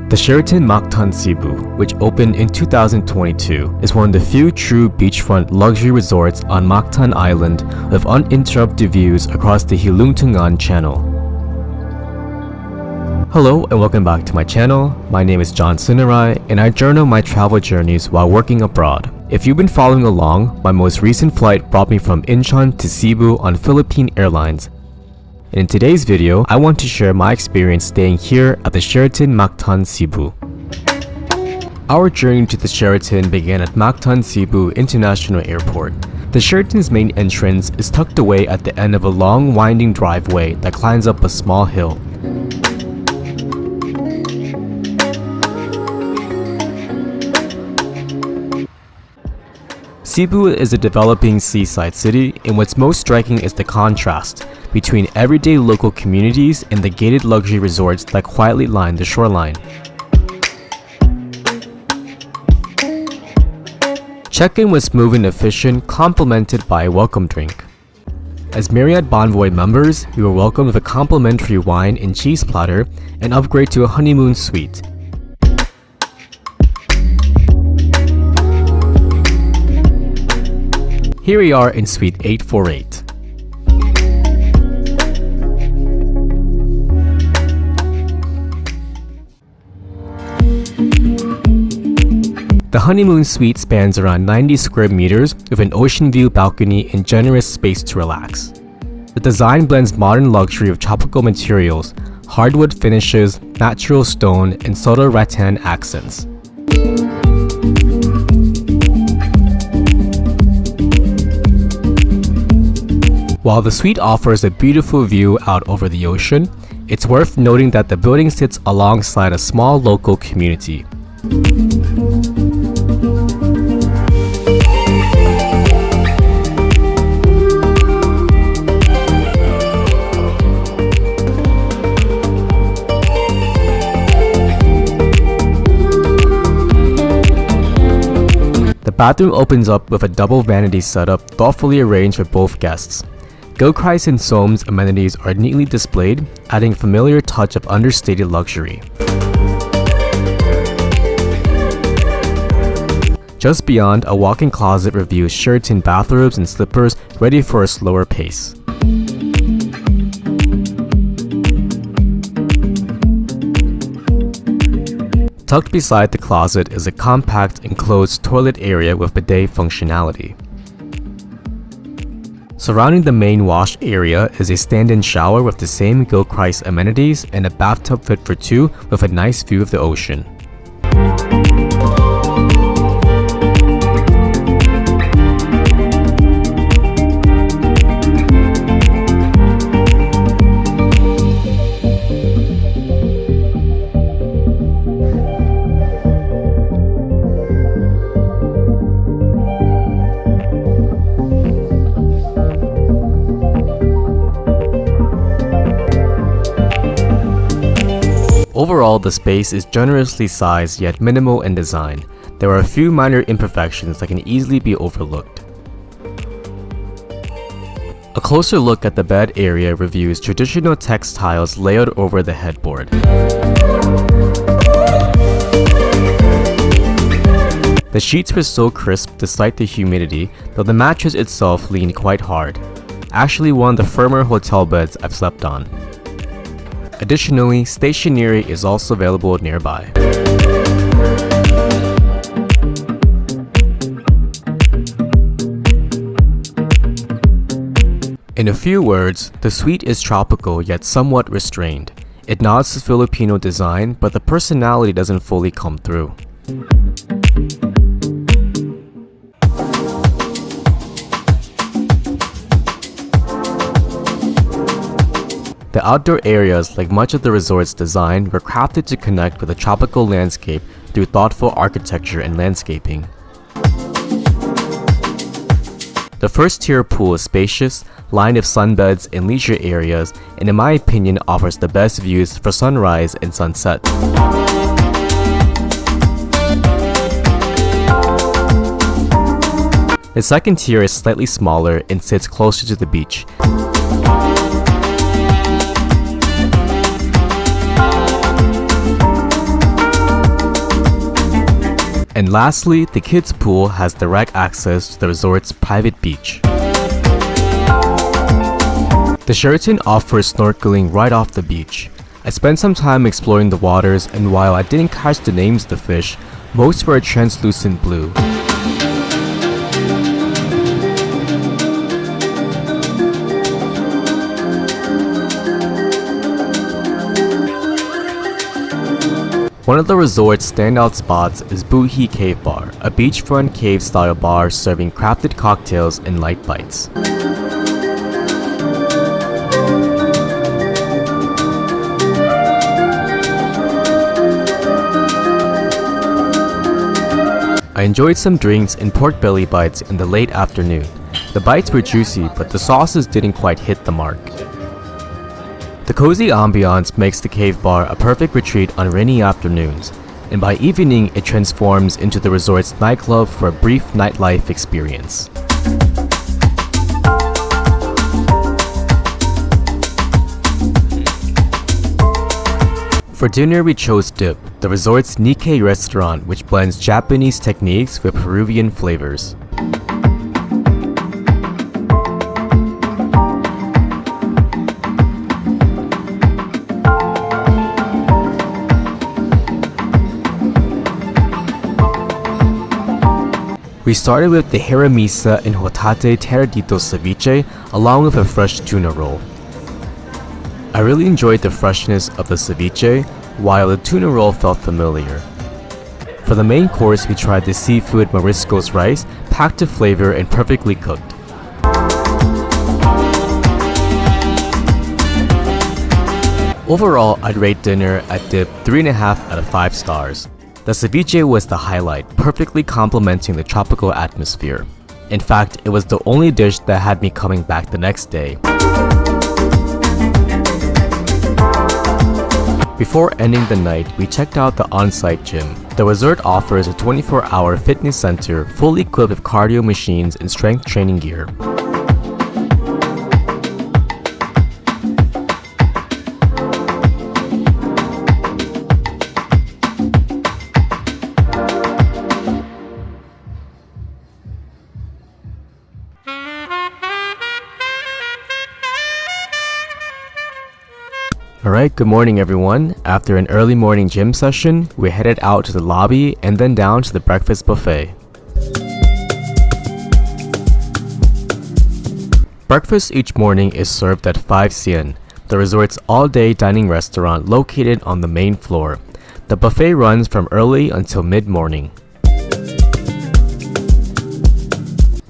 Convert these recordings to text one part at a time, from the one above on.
The Sheraton Mactan Cebu, which opened in 2022, is one of the few true beachfront luxury resorts on Mactan Island with uninterrupted views across the Hilungtungan Channel. Hello and welcome back to my channel. My name is John Sinarai and I journal my travel journeys while working abroad. If you've been following along, my most recent flight brought me from Incheon to Cebu on Philippine Airlines. In today's video, I want to share my experience staying here at the Sheraton Mactan Cebu. Our journey to the Sheraton began at Mactan Cebu International Airport. The Sheraton's main entrance is tucked away at the end of a long winding driveway that climbs up a small hill. Cebu is a developing seaside city, and what's most striking is the contrast between everyday local communities and the gated luxury resorts that quietly line the shoreline. Check-in was smooth and efficient, complemented by a welcome drink. As Marriott Bonvoy members, we were welcomed with a complimentary wine and cheese platter and upgrade to a Honeymoon Suite. Here we are in Suite 848. The Honeymoon Suite spans around 90 square meters with an ocean view balcony and generous space to relax. The design blends modern luxury with tropical materials, hardwood finishes, natural stone, and subtle rattan accents. While the suite offers a beautiful view out over the ocean, it's worth noting that the building sits alongside a small local community. The bathroom opens up with a double vanity setup thoughtfully arranged for both guests. Gilchrist and Soames amenities are neatly displayed, adding a familiar touch of understated luxury. Just beyond, a walk-in closet reveals Sheraton bathrobes and slippers ready for a slower pace. Tucked beside the closet is a compact enclosed toilet area with bidet functionality. Surrounding the main wash area is a stand-in shower with the same Gilchrist amenities and a bathtub fit for two with a nice view of the ocean. Overall, the space is generously sized yet minimal in design. There are a few minor imperfections that can easily be overlooked. A closer look at the bed area reveals traditional textiles layered over the headboard. The sheets were so crisp despite the humidity, though the mattress itself leaned quite hard. Actually one of the firmer hotel beds I've slept on. Additionally, stationery is also available nearby. In a few words, the suite is tropical yet somewhat restrained. It nods to Filipino design, but the personality doesn't fully come through. The outdoor areas, like much of the resort's design, were crafted to connect with a tropical landscape through thoughtful architecture and landscaping. The first-tier pool is spacious, lined with sunbeds and leisure areas, and in my opinion offers the best views for sunrise and sunset. The second tier is slightly smaller and sits closer to the beach. And lastly, the kids' pool has direct access to the resort's private beach. The Sheraton offers snorkeling right off the beach. I spent some time exploring the waters, and while I didn't catch the names of the fish, most were translucent blue. One of the resort's standout spots is Buhi Cavebar, a beachfront cave-style bar serving crafted cocktails and light bites. I enjoyed some drinks and pork belly bites in the late afternoon. The bites were juicy, but the sauces didn't quite hit the mark. The cozy ambiance makes the cave bar a perfect retreat on rainy afternoons, and by evening it transforms into the resort's nightclub for a brief nightlife experience. For dinner we chose Dip, the resort's Nikkei restaurant which blends Japanese techniques with Peruvian flavors. We started with the Hiramisa and Hotate Teradito ceviche along with a fresh tuna roll. I really enjoyed the freshness of the ceviche, while the tuna roll felt familiar. For the main course, we tried the seafood Morisco's rice, packed with flavor and perfectly cooked. Overall, I'd rate dinner at Dip 3.5 out of 5 stars. The ceviche was the highlight, perfectly complementing the tropical atmosphere. In fact, it was the only dish that had me coming back the next day. Before ending the night, we checked out the on-site gym. The resort offers a 24-hour fitness center fully equipped with cardio machines and strength training gear. Alright, good morning everyone. After an early morning gym session, we headed out to the lobby and then down to the breakfast buffet. Breakfast each morning is served at 5 Cien, the resort's all-day dining restaurant located on the main floor. The buffet runs from early until mid-morning.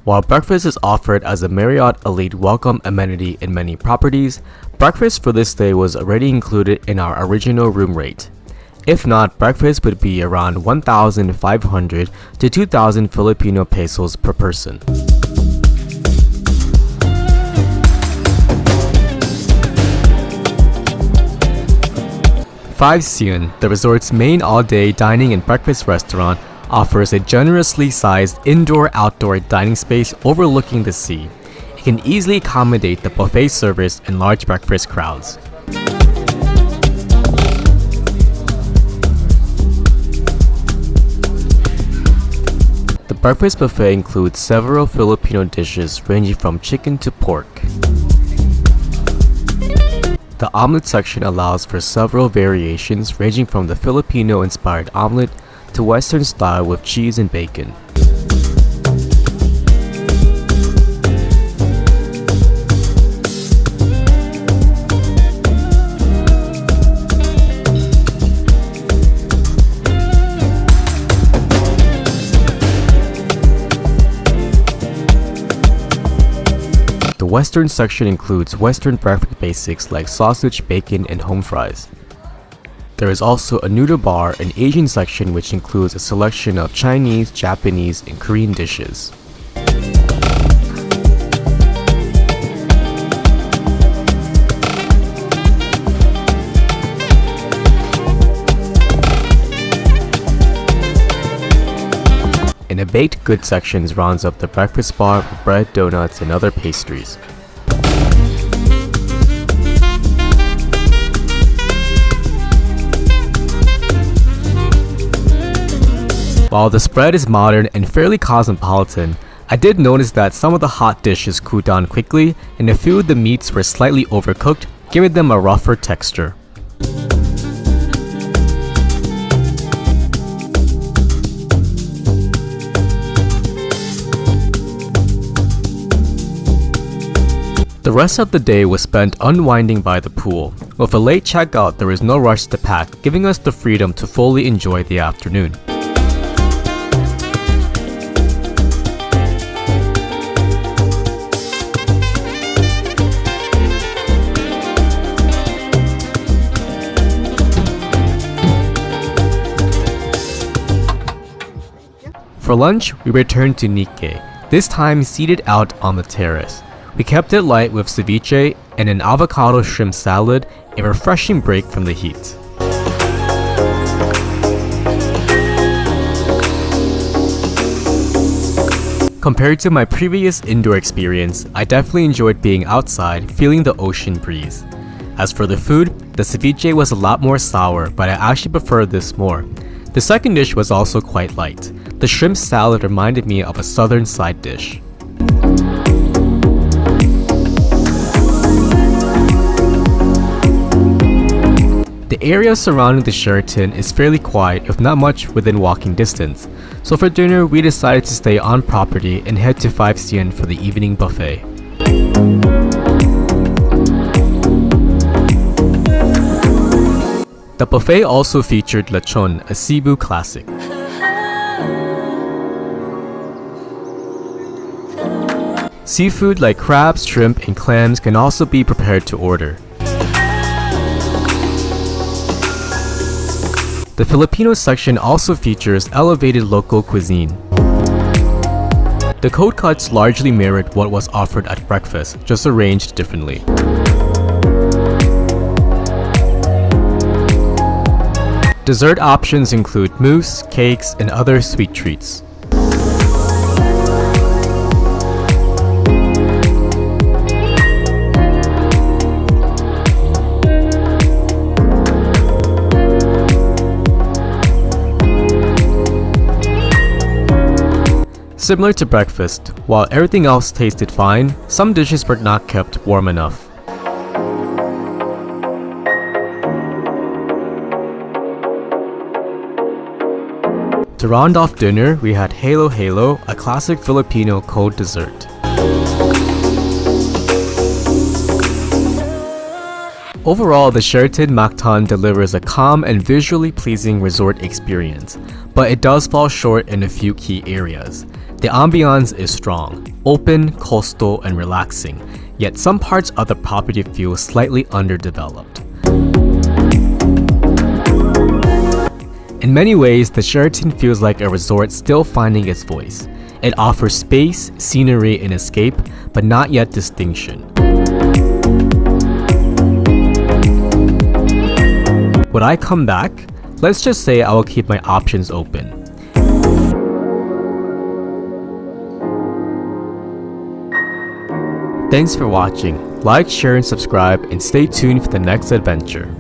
While breakfast is offered as a Marriott Elite welcome amenity in many properties, breakfast for this day was already included in our original room rate. If not, breakfast would be around 1,500 to 2,000 Filipino pesos per person. Five Cien, the resort's main all-day dining and breakfast restaurant, offers a generously sized indoor-outdoor dining space overlooking the sea. It can easily accommodate the buffet service and large breakfast crowds. The breakfast buffet includes several Filipino dishes ranging from chicken to pork. The omelet section allows for several variations ranging from the Filipino-inspired omelet to Western style with cheese and bacon. The Western section includes Western breakfast basics like sausage, bacon, and home fries. There is also a noodle bar and Asian section which includes a selection of Chinese, Japanese, and Korean dishes. In the baked goods sections rounds up the breakfast bar with bread, donuts, and other pastries. While the spread is modern and fairly cosmopolitan, I did notice that some of the hot dishes cooled down quickly, and a few of the meats were slightly overcooked, giving them a rougher texture. The rest of the day was spent unwinding by the pool. With a late checkout, there was no rush to pack, giving us the freedom to fully enjoy the afternoon. For lunch, we returned to Nikkei, this time seated out on the terrace. We kept it light with ceviche and an avocado shrimp salad, a refreshing break from the heat. Compared to my previous indoor experience, I definitely enjoyed being outside, feeling the ocean breeze. As for the food, the ceviche was a lot more sour, but I actually preferred this more. The second dish was also quite light. The shrimp salad reminded me of a southern side dish. The area surrounding the Sheraton is fairly quiet, if not much within walking distance, so for dinner we decided to stay on property and head to 5 Cien for the evening buffet. The buffet also featured lechon, a Cebu classic. Seafood like crabs, shrimp, and clams can also be prepared to order. The Filipino section also features elevated local cuisine. The cold cuts largely mirrored what was offered at breakfast, just arranged differently. Dessert options include mousse, cakes, and other sweet treats. Similar to breakfast, while everything else tasted fine, some dishes were not kept warm enough. To round off dinner, we had Halo Halo, a classic Filipino cold dessert. Overall, the Sheraton Mactan delivers a calm and visually pleasing resort experience, but it does fall short in a few key areas. The ambiance is strong, open, coastal, and relaxing, yet some parts of the property feel slightly underdeveloped. In many ways, the Sheraton feels like a resort still finding its voice. It offers space, scenery, and escape, but not yet distinction. Would I come back? Let's just say I will keep my options open. Thanks for watching. Like, share, and subscribe, and stay tuned for the next adventure.